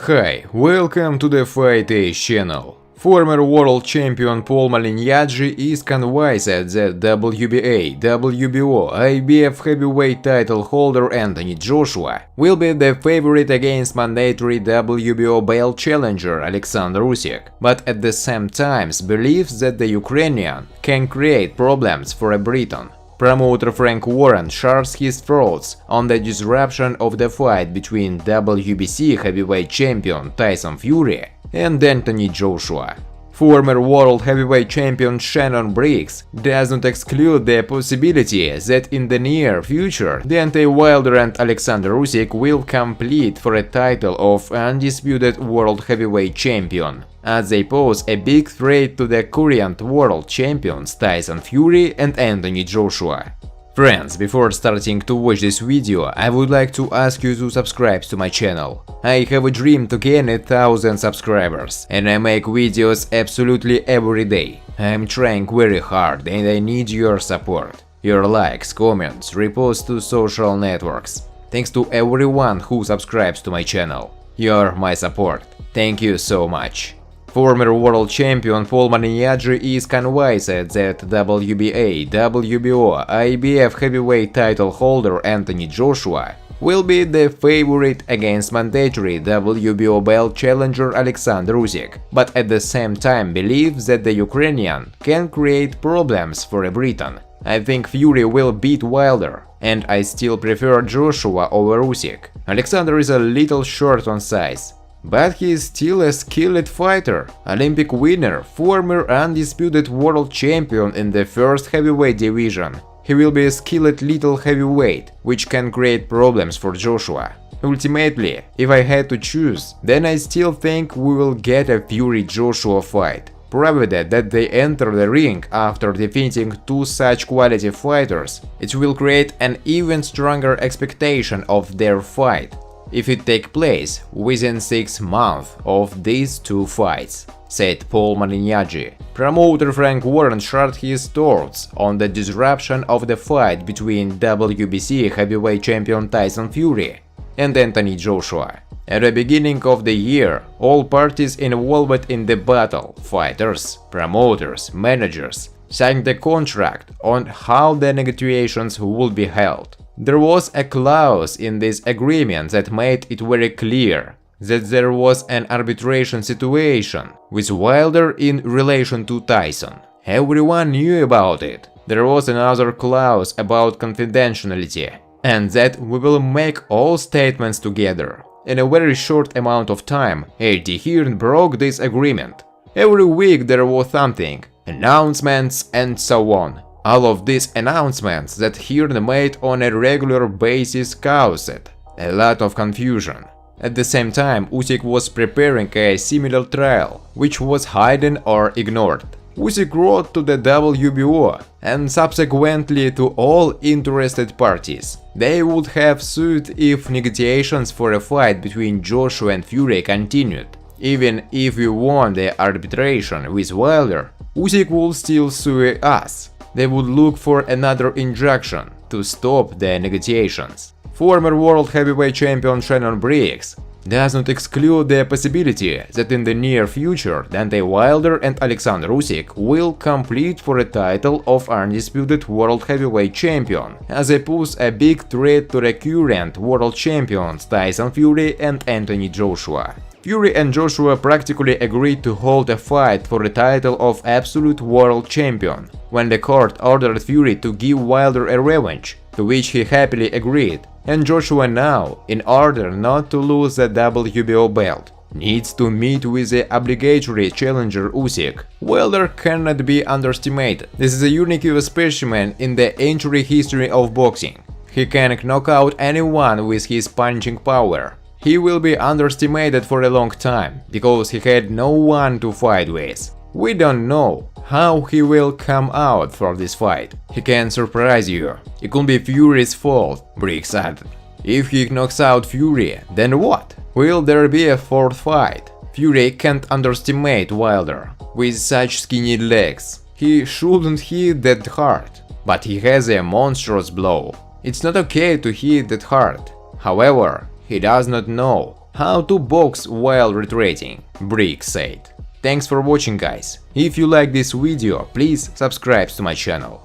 Hi, welcome to the Fight Age channel. Former world champion Paul Malignaggi is convinced that WBA, WBO, IBF heavyweight title holder Anthony Joshua will be the favorite against mandatory WBO belt challenger Alexander Usyk, but at the same time believes that the Ukrainian can create problems for a Briton. Promoter Frank Warren shares his thoughts on the disruption of the fight between WBC heavyweight champion Tyson Fury and Anthony Joshua. Former world heavyweight champion Shannon Briggs does not exclude the possibility that in the near future Deontay Wilder and Alexander Usyk will compete for a title of undisputed world heavyweight champion, as they pose a big threat to the current world champions Tyson Fury and Anthony Joshua. Friends, before starting to watch this video, I would like to ask you to subscribe to my channel. I have a dream to gain 1,000 subscribers, and I make videos absolutely every day. I'm trying very hard and I need your support. Your likes, comments, reposts to social networks. Thanks to everyone who subscribes to my channel. You're my support. Thank you so much. Former world champion Paul Malignaggi is convinced that WBA, WBO, IBF heavyweight title holder Anthony Joshua will be the favorite against mandatory WBO belt challenger Alexander Usyk, but at the same time believes that the Ukrainian can create problems for a Briton. I think Fury will beat Wilder, and I still prefer Joshua over Usyk. Alexander is a little short on size, but he is still a skilled fighter, Olympic winner, former undisputed world champion in the first heavyweight division. He will be a skilled little heavyweight, which can create problems for Joshua. Ultimately, if I had to choose, then I still think we will get a Fury-Joshua fight, provided that they enter the ring after defeating two such quality fighters. It will create an even stronger expectation of their fight if it takes place within 6 months of these two fights, said Paul Malignaggi. Promoter Frank Warren shared his thoughts on the disruption of the fight between WBC heavyweight champion Tyson Fury and Anthony Joshua. At the beginning of the year, all parties involved in the battle, fighters, promoters, managers, signed a contract on how the negotiations would be held. There was a clause in this agreement that made it very clear that there was an arbitration situation with Wilder in relation to Tyson. Everyone knew about it. There was another clause about confidentiality, and that we will make all statements together. In a very short amount of time, Eddie Hearn broke this agreement. Every week there was something, announcements and so on. All of these announcements that Hearn made on a regular basis caused a lot of confusion. At the same time, Usyk was preparing a similar trial, which was hidden or ignored. Usyk wrote to the WBO and subsequently to all interested parties. They would have sued if negotiations for a fight between Joshua and Fury continued. Even if we won the arbitration with Wilder, Usyk would still sue us. They would look for another injunction to stop the negotiations. Former world heavyweight champion Shannon Briggs does not exclude the possibility that in the near future Deontay Wilder and Alexander Usyk will compete for a title of undisputed world heavyweight champion, as they pose a big threat to the current world champions Tyson Fury and Anthony Joshua. Fury and Joshua practically agreed to hold a fight for the title of absolute world champion when the court ordered Fury to give Wilder a revanche, to which he happily agreed, and Joshua now, in order not to lose the WBO belt, needs to meet with the obligatory challenger Usyk. Wilder cannot be underestimated. This is a unique specimen in the ancient history of boxing. He can knock out anyone with his punching power. He will be underestimated for a long time, because he had no one to fight with. We don't know how he will come out for this fight. He can surprise you. It could be Fury's fault, Briggs added. If he knocks out Fury, then what? Will there be a fourth fight? Fury can't underestimate Wilder. With such skinny legs, he shouldn't hit that hard, but he has a monstrous blow. It's not okay to hit that hard. However, he does not know How to box while retreating, Brick said. Thanks for watching, guys. If you like this video, please subscribe to my channel.